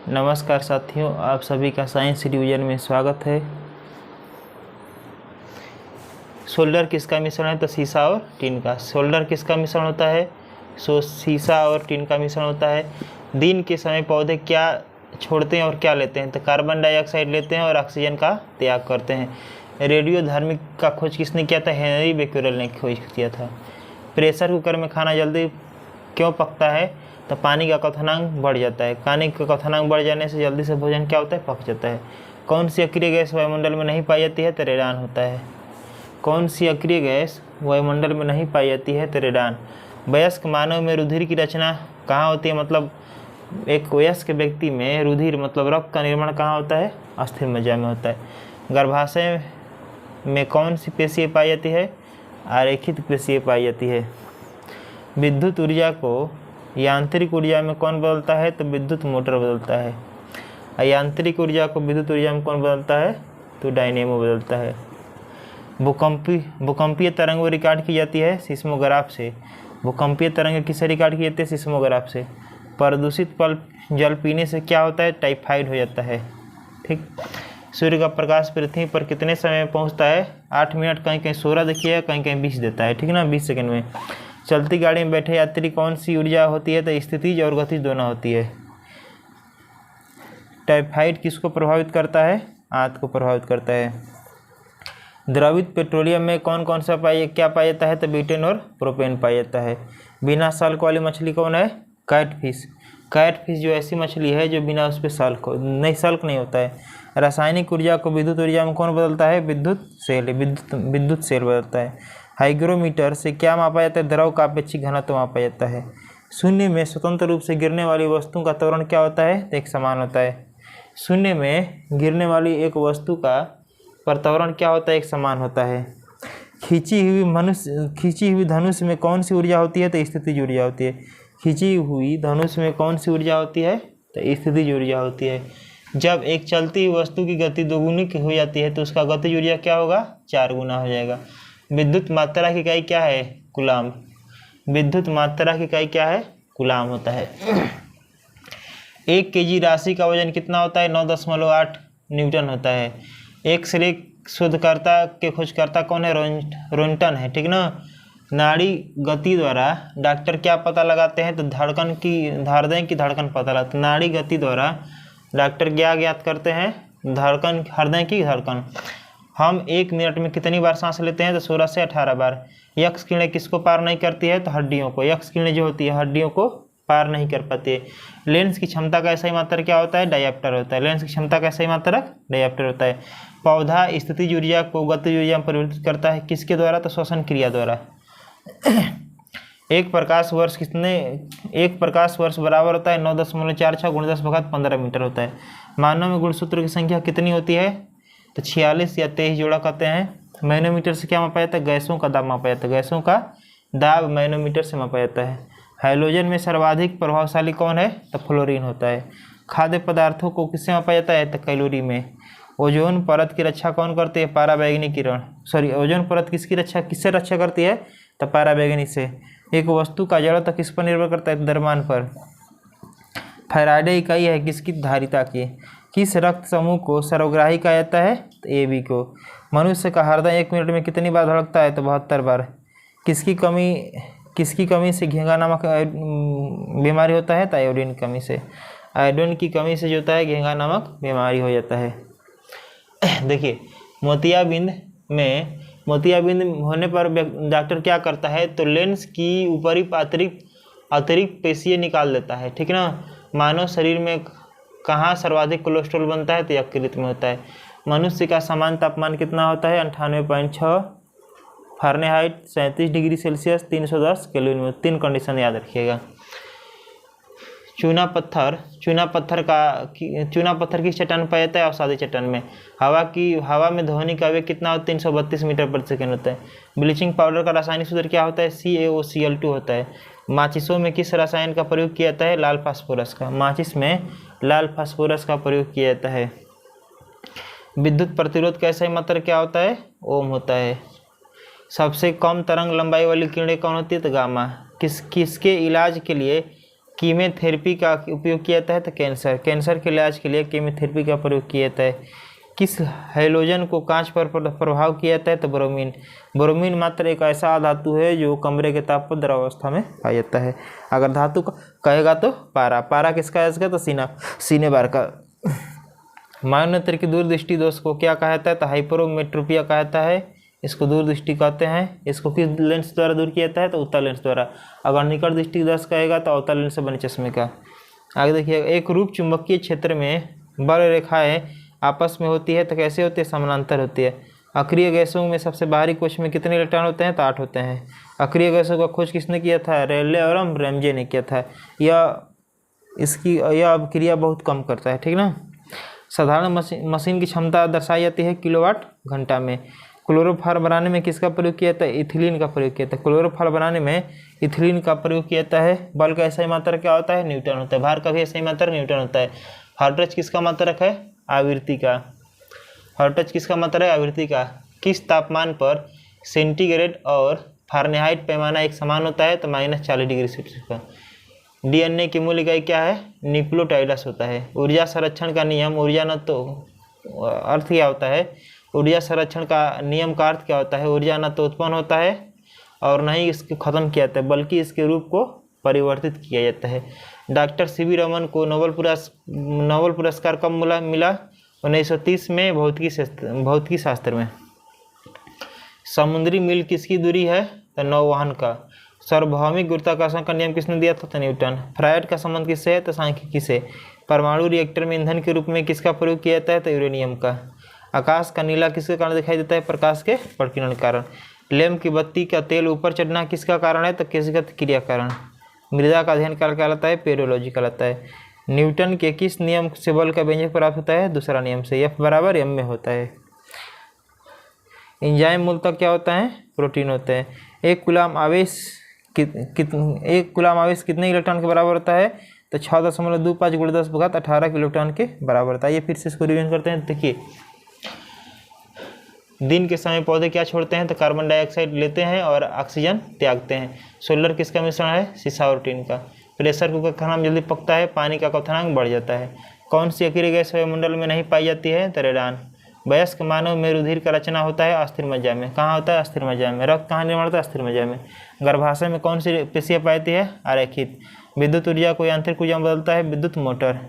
नमस्कार साथियों, आप सभी का साइंस डिवीजन में स्वागत है। सोल्डर किसका मिश्रण है? तो सीसा और टिन का। सोल्डर किसका मिश्रण होता है? सीसा और टिन का मिश्रण होता है। दिन के समय पौधे क्या छोड़ते हैं और क्या लेते हैं? तो कार्बन डाइऑक्साइड लेते हैं और ऑक्सीजन का त्याग करते हैं। रेडियो धार्मिक का खोज किसने किया था? हेनरी बेक्यूरेल ने खोज किया था। प्रेशर कुकर में खाना जल्दी क्यों पकता है? तो पानी का क्वथनांक बढ़ जाता है। पानी का क्वथनांक बढ़ जाने से जल्दी से भोजन क्या होता है? पक जाता है। कौन सी अक्रिय गैस वायुमंडल में नहीं पाई जाती है? तो रेडान होता है। कौन सी अक्रिय गैस वायुमंडल में नहीं पाई जाती है? तो रेडान। वयस्क मानव में रुधिर की रचना कहाँ होती है? मतलब एक वयस्क व्यक्ति में रुधिर मतलब रक्त का निर्माण कहाँ होता है? अस्थिर मज्जा में होता है। गर्भाशय में कौन सी पेशियाँ पाई जाती है? आरेखित पेशियाँ पाई जाती है। विद्युत ऊर्जा को यांत्रिक ऊर्जा में कौन बदलता है? तो विद्युत मोटर बदलता है। यांत्रिक ऊर्जा को विद्युत ऊर्जा में कौन बदलता है? तो डायनेमो बदलता है। भूकंपीय तरंगें रिकॉर्ड की जाती है सिस्मोग्राफ से। भूकंपीय तरंगें किससे रिकॉर्ड की जाती है? सिस्मोग्राफ से। प्रदूषित जल पीने से क्या होता है? टाइफाइड हो जाता है। ठीक। सूर्य का प्रकाश पृथ्वी पर कितने समय में पहुंचता है? 8 मिनट, कहीं कहीं 16 देखिए, कहीं कहीं 20 देता है। ठीक ना, 20 सेकंड में। चलती गाड़ी में बैठे यात्री कौन सी ऊर्जा होती है? तो स्थितिज और गतिज दोनों होती है। टाइफाइड किसको प्रभावित करता है? आंत को प्रभावित करता है। द्रवित पेट्रोलियम में कौन कौन सा क्या पाया जाता है? तो ब्यूटेन और प्रोपेन पाया जाता है। बिना साल्क वाली मछली कौन है? कैटफिश। कैटफिश जो ऐसी मछली है जो बिना उस पर साल्क नहीं होता है। रासायनिक ऊर्जा को विद्युत ऊर्जा में कौन बदलता है? विद्युत सेल बदलता है। हाइग्रोमीटर से क्या मापा जाता है? द्रव का अपेक्षिक घनत्व मापा जाता है। शून्य में स्वतंत्र रूप से गिरने वाली वस्तु का त्वरण क्या होता है? तो एक समान होता है। शून्य में गिरने वाली एक वस्तु का त्वरण क्या होता है? एक समान होता है। खींची हुई धनुष में कौन सी ऊर्जा होती है? तो स्थितिज ऊर्जा होती है। खींची हुई धनुष में कौन सी ऊर्जा होती है? तो स्थितिज ऊर्जा होती है। जब एक चलती हुई वस्तु की गति दोगुनी हो जाती है तो उसका गतिज ऊर्जा क्या होगा? 4 गुना हो जाएगा। विद्युत मात्रा की इकाई क्या है? कूलाम। विद्युत मात्रा की इकाई क्या है? कूलाम होता है। 1 केजी राशि का वजन कितना होता है? 9.8 न्यूटन होता है। एक्सरे शोधकर्ता के खोजकर्ता कौन है? रोंटन है। ठीक ना। नाड़ी गति द्वारा डॉक्टर क्या पता लगाते हैं? तो हृदय की धड़कन पता लगाते हैं। नाड़ी गति द्वारा डॉक्टर क्या ज्ञात करते हैं? हृदय की धड़कन। हम 1 मिनट में कितनी बार सांस लेते हैं? तो 16 से 18 बार। यक्ष किरणें किसको पार नहीं करती है? तो हड्डियों को। यक्ष किरणें जो होती है हड्डियों को पार नहीं कर पाती है। लेंस की क्षमता का सही मात्रक क्या होता है? डायप्टर होता है। लेंस की क्षमता का सही मात्रक डायप्टर होता है। पौधा स्थितिज ऊर्जा को गतिज ऊर्जा में परिवर्तित करता है किसके द्वारा? तो श्वसन क्रिया द्वारा। एक प्रकाश वर्ष बराबर होता है 9.46 × 10⁻15 मीटर होता है। मानव में गुणसूत्र की संख्या कितनी होती है? तो 46 या 23 जोड़ा कहते हैं। मैनोमीटर से क्या मापा जाता है? गैसों का दाब मापा जाता है। गैसों का दाब मैनोमीटर से मापा जाता है। हाइड्रोजन में सर्वाधिक प्रभावशाली कौन है? तो फ्लोरीन होता है। खाद्य पदार्थों को किससे मापा जाता है? तो कैलोरी में। ओजोन परत की रक्षा कौन करती है? पराबैंगनी किरण। ओजोन परत किससे रक्षा करती है? तो पराबैंगनी से। एक वस्तु का जड़त्व किस पर निर्भर करता है? द्रव्यमान पर। फैराडे इकाई है किसकी? धारिता की। किस रक्त समूह को सर्वग्राही कहा जाता है? तो AB को। मनुष्य का हृदय 1 मिनट में कितनी बार धड़कता है? तो 72 बार। किसकी कमी से घेंगा नामक बीमारी होता है? तो आयोडीन की कमी से। आयोडीन की कमी से जो होता है घेंगा नामक बीमारी हो जाता है। देखिए, मोतियाबिंद होने पर डॉक्टर क्या करता है? तो लेंस की ऊपरी अतिरिक्त पेशियाँ निकाल देता है। ठीक ना। मानव शरीर में कहाँ सर्वाधिक कोलेस्ट्रॉल बनता है? तो यकृत में होता है। मनुष्य का सामान्य तापमान कितना होता है? 98.6 फ़ारेनहाइट 37 डिग्री सेल्सियस 310 केल्विन में। 3 कंडीशन याद रखिएगा। चूना पत्थर किस चट्टान में पाया जाता है? अवसादी चट्टान में। हवा में ध्वनि का वेग कितना होता है? 332 मीटर प्रति सेकंड होता है। ब्लीचिंग पाउडर का रासायनिक सूत्र क्या होता है? CaOCl2 होता है। माचिसों में किस रसायन का प्रयोग किया जाता है? लाल फास्फोरस का। माचिस में लाल फास्फोरस का प्रयोग किया जाता है। विद्युत प्रतिरोध का सही मात्रक क्या होता है? ओम होता है। सबसे कम तरंग लंबाई वाली किरणें कौन होती है? तो गामा। किसके इलाज के लिए कीमोथेरेपी का उपयोग किया जाता है तो कैंसर के इलाज के लिए कीमोथेरेपी का प्रयोग किया जाता है। किस हैलोजन को कांच पर प्रभाव किया जाता है तो ब्रोमीन मात्र एक ऐसा धातु है जो कमरे के ताप पर द्रवावस्था में पाया जाता है। अगर धातु कहेगा तो पारा किसका है तो सीने बार का। मानवनेत्र की दूरदृष्टि दोष को क्या कहा जाता है तो हाइपरोमेट्रोपिया कहा जाता है। इसको दूरदृष्टि कहते हैं। इसको किस लेंस द्वारा दूर किया जाता है तो उत्तल लेंस द्वारा। अगर निकट दृष्टि दोष कहेगा तो अवतल लेंस से बने चश्मे का। आगे देखिए, एक रूप चुंबकीय क्षेत्र में बल रेखाएं आपस में होती है तो कैसे होती है, समानांतर होती है। अक्रिय गैसों में सबसे बाहरी कोश में कितने इलेक्ट्रॉन होते हैं तो 8 होते हैं। अक्रिय गैसों का खोज किसने किया था, रेले और रैमजे ने किया था। यह अभिक्रिया बहुत कम करता है, ठीक ना। साधारण मशीन की क्षमता दर्शाई जाती है किलोवाट घंटा में। क्लोरोफॉर्म बनाने में किसका प्रयोग किया जाता है, इथिलीन का प्रयोग किया जाता है। क्लोरोफॉर्म बनाने में इथिलीन का प्रयोग किया जाता है। बल का ऐसा ही मात्रक क्या होता है, न्यूटन होता है। भार का भी ऐसा ही मात्रक न्यूटन होता है। हर्ट्ज किसका मात्रक है, आवृत्ति का। हर्ट्ज किसका मात्रक है, आवृत्ति का। किस तापमान पर सेंटीग्रेड और फारेनहाइट पैमाना एक समान होता है तो -40 डिग्री सेल्सियस का। डीएनए की मूल इकाई क्या है, न्यूक्लियोटाइड्स होता है। ऊर्जा संरक्षण का नियम, ऊर्जा न तो अर्थ क्या होता है, ऊर्जा संरक्षण का नियम का अर्थ क्या होता है, ऊर्जा न तो उत्पन्न होता है और न ही इसको खत्म किया जाता है बल्कि इसके रूप को परिवर्तित किया जाता है। डॉक्टर सीवी रमन को नोबेल पुरस्कार कब मिला 1930 में भौतिकी शास्त्र में। समुद्री मील किसकी दूरी है तो नौवहन का। सार्वभौमिक गुरुत्वाकर्षण का नियम किसने दिया था तो न्यूटन। फ्रायड का संबंध किससे है तो सांख्यिकी से। परमाणु रिएक्टर में ईंधन के रूप में किसका प्रयोग किया जाता है तो यूरेनियम का। आकाश का नीला किसके कारण दिखाई देता है, प्रकाश के प्रकीर्णन के कारण। लैंप की बत्ती का तेल ऊपर चढ़ना किसका कारण है तो केशिगत क्रिया कारण। मृदा का अध्ययन कहलाता है पेडोलॉजी कहलाता है। न्यूटन के किस नियम से बल का व्यंजक प्राप्त होता है, दूसरा नियम से। F = m में होता है। एंजाइम मूलतः क्या होता है, प्रोटीन होते हैं। एक कूलाम आवेश कितने इलेक्ट्रॉन के बराबर होता है तो 6.25 × 10⁻18 इलेक्ट्रॉन के बराबर होता है। ये फिर से इसको रिवीजन करते हैं। देखिए, दिन के समय पौधे क्या छोड़ते हैं तो कार्बन डाइऑक्साइड लेते हैं और ऑक्सीजन त्यागते हैं। सोलर किसका मिश्रण है, सीसा और टिन का। प्रेशर कुकर का खाना जल्दी पकता है, पानी का क्वथनांक बढ़ जाता है। कौन सी अक्रिय गैस वायुमंडल में नहीं पाई जाती है तो रेडान। वयस्क मानव में रुधिर का रचना होता है अस्थिर मज्जा में। कहाँ होता है, अस्थिर मज्जा में। रक्त कहाँ निर्माण होता है, अस्थिर मज्जा में। गर्भाशय में कौन सी पेशियाँ पाई जाती है, आरेखित। विद्युत ऊर्जा को यांत्रिक ऊर्जा में बदलता है विद्युत मोटर।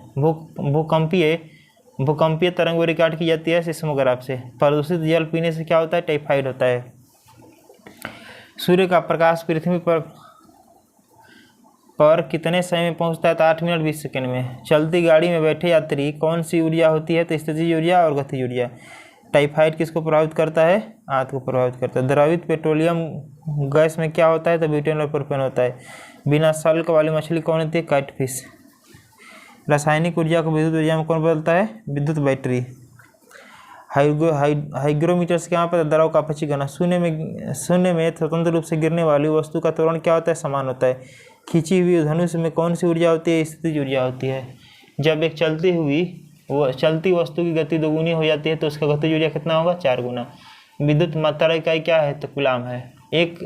भूकंपीय तरंग वो रिकॉर्ड की जाती है सिस्मोग्राफ से। प्रदूषित जल पीने से क्या होता है, टाइफाइड होता है। सूर्य का प्रकाश पृथ्वी पर कितने समय में पहुंचता है तो 8 मिनट 20 सेकंड में। चलती गाड़ी में बैठे यात्री कौन सी ऊर्जा होती है तो स्थितिज ऊर्जा और गतिज ऊर्जा। टाइफाइड किसको प्रभावित करता है, आंत को प्रभावित करता है। द्रवित पेट्रोलियम गैस में क्या होता है तो ब्यूटेन और प्रोपेन होता है। बिना सल्क वाली मछली कौन होती है, कैटफिश। रासायनिक ऊर्जा को विद्युत ऊर्जा में कौन बदलता है, विद्युत बैटरी। हाइग्रोमीटर से क्या पता, द्रव का अपक्षीकरण। शून्य में स्वतंत्र रूप से गिरने वाली वस्तु का त्वरण क्या होता है, समान होता है। खींची हुई धनुष में कौन सी ऊर्जा होती है, स्थितिज ऊर्जा होती है। जब एक चलती वस्तु की गति 2 गुनी हो जाती है तो उसका गतिज ऊर्जा कितना होगा, 4 गुना। विद्युत मात्रा इकाई क्या है तो कूलाम है। एक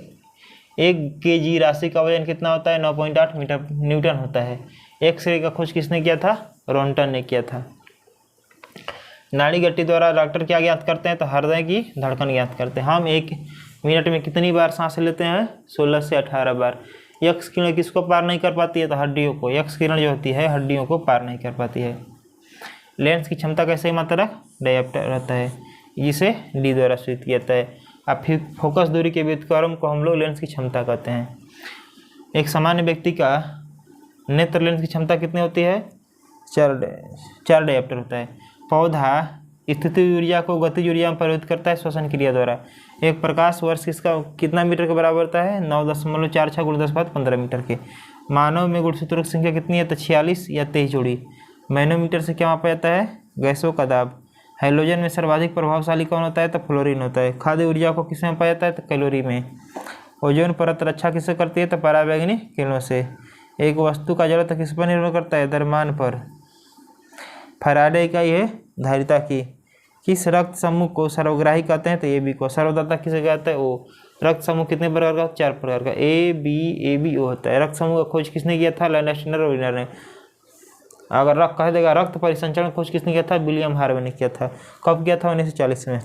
kg राशि का वजन कितना होता है, 9.8 न्यूटन होता है। एक्सरे का खोज किसने किया था, रोंटन ने किया था। नाड़ी गट्टी द्वारा डॉक्टर क्या ज्ञात करते हैं तो हृदय की धड़कन ज्ञात करते हैं। हम 1 मिनट में कितनी बार सांस लेते हैं, 16 से 18 बार। एक्स किरण किसको पार नहीं कर पाती है तो हड्डियों को। एक्स किरण जो होती है हड्डियों को पार नहीं कर पाती है। लेंस की क्षमता कैसे मात्रक, डायप्टर रहता है, जिसे डी द्वारा सूचित किया जाता है। अब फिर फोकस दूरी के व्युत्क्रम को हम लोग लेंस की क्षमता कहते हैं। एक सामान्य व्यक्ति का नेत्र लेंस की क्षमता कितनी होती है, 4 डायप्टर होता है। पौधा स्थितिज ऊर्जा को गतिज ऊर्जा में परिवर्तित करता है श्वसन क्रिया द्वारा। एक प्रकाश वर्ष किसका कितना मीटर के बराबर होता है, 9.46 × 10⁻15 मीटर के। मानव में गुणसूत्रों की संख्या कितनी है तो 46 या 23 जोड़ी। मैनोमीटर से क्या मापा जाता है, गैसों का दाब। हाइड्रोजन में सर्वाधिक प्रभावशाली कौन होता है तो फ्लोरीन होता है। खाद्य ऊर्जा को किसमें मापा जाता है तो कैलोरी में। ओजोन परत रक्षा किससे करती है तो पराबैंगनी किरणों से। एक वस्तु का जड़त्व किस पर निर्भर करता है, द्रव्यमान पर। फैराडे इकाई है धारिता की। किस रक्त समूह को सर्वग्राही कहते हैं? तो ए बी को। सर्वदाता किसे कहते हैं? ओ। रक्त समूह कितने प्रकार का? 4 प्रकार का, ए बी ओ होता है। रक्त समूह का खोज किसने किया था? लैंडस्टर और विनर ने। अगर रक्त कह देगा रक्त परिसंचरण खोज किसने किया था? विलियम हार्वे ने किया था। कब किया था? 1940 में।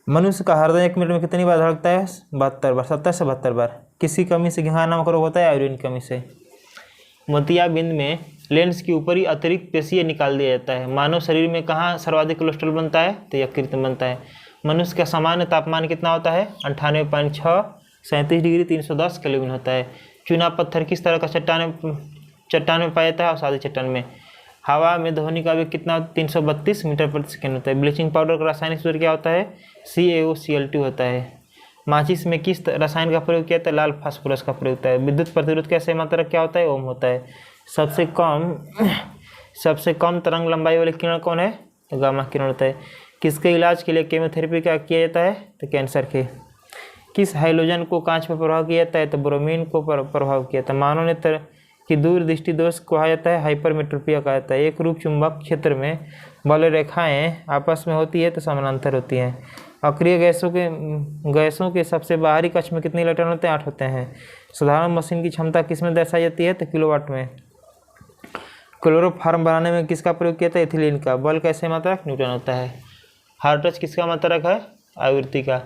मनुष्य का हृदय 1 मिनट में कितनी बार धड़कता है? 72 बार, 70 से 72 बार। किसी कमी से घाव नामक रोग होता है? आयोडीन की कमी से। मोतियाबिंद में लेंस की ऊपरी अतिरिक्त पेशीय निकाल दिया जाता है। मानव शरीर में कहाँ सर्वाधिक कोलेस्ट्रॉल बनता है? तो यकृत में बनता है। मनुष्य का सामान्य तापमान कितना होता है? 98.6 37 डिग्री 310 केल्विन होता है। चूना पत्थर किस तरह का चट्टान में पाया जाता है? सादी चट्टान में। हवा में ध्वनि का वेग कितना? 332 मीटर प्रति सेकंड होता है। ब्लीचिंग पाउडर का रासायनिक सूत्र क्या होता है? CaOCl2 होता है। माचिस में किस रसायन का प्रयोग किया जाता है? लाल फास्फोरस का प्रयोग होता है। विद्युत प्रतिरोध का सही मात्रक क्या होता है? ओम होता है। सबसे कम तरंग लंबाई वाले किरण कौन है? तो गामा किरण होता है। किसके इलाज के लिए केमोथेरेपी का किया जाता है? तो कैंसर के। किस हाइड्रोजन को कांच पर प्रभाव किया जाता है? तो ब्रोमीन को प्रभाव किया जाता है। मानव नेत्र की दूरदृष्टि दोष को कहा जाता है? हाइपरमेट्रोपिया कहा जाता है। एक रूप चुंबक क्षेत्र में बल रेखाएं आपस में होती है तो समानांतर होती हैं। अक्रिय गैसों के सबसे बाहरी कक्ष में कितने इलेक्ट्रॉन होते हैं? 8 होते हैं। साधारण मशीन की क्षमता किस में दर्शाई जाती है? तो किलोवाट में। क्लोरोफॉर्म बनाने में किसका प्रयोग किया था? एथिलीन का। बल का सही मात्रक न्यूटन होता है। हार्ट टच किसका मात्रक है? आवृत्ति का।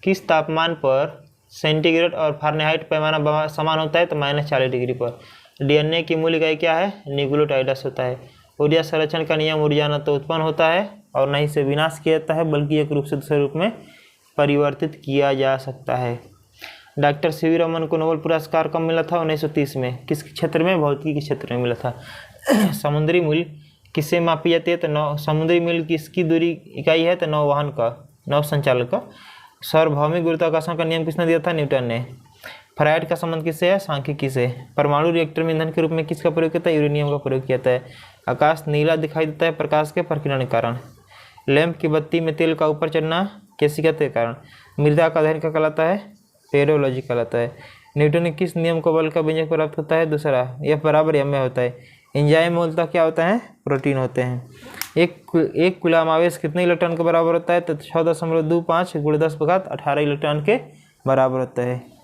किस तापमान पर सेंटीग्रेड और फारेनहाइट पैमाना समान होता है? तो -40 डिग्री पर। DNA की मूल इकाई क्या है? न्यूक्लियोटाइड्स होता है। ऊर्जा संरक्षण का नियम ऊर्जा न तो उत्पन्न होता है और न ही से विनाश किया जाता है, बल्कि एक रूप से दूसरे रूप में परिवर्तित किया जा सकता है। डॉक्टर सीवी रमन को नोबेल पुरस्कार कब मिला था? 1930 में। किस क्षेत्र में? भौतिकी के क्षेत्र में मिला था। समुद्री मूल किससे मापी जाती है? तो समुद्री मूल किसकी दूरी इकाई है? तो नौवहन का, नौ संचालक का। सार्वभौमिक गुरुत्वाकर्षण का नियम किसने दिया था? न्यूटन ने। फ्राइड का संबंध किससे है? सांख्यिकी से। परमाणु रिएक्टर में ईंधन के रूप में किसका प्रयोग किया था? यूरेनियम का प्रयोग किया है। आकाश नीला दिखाई देता है प्रकाश के प्रकीर्णन के कारण। लैंप की बत्ती में तेल का ऊपर चढ़ना केशिका के कारण। मृदा का अध्ययन क्या कहलाता है? पेडोलॉजी कहलाता है। न्यूटन ने किस नियम को बल का व्यंजक प्राप्त होता है? दूसरा, F बराबर m में होता है। एंजाइम मूलतः क्या होता है? प्रोटीन होते हैं। एक कूलम आवेश कितने इलेक्ट्रॉन के बराबर होता है? तो 6.25 × 10⁻18 इलेक्ट्रॉन के बराबर होता है।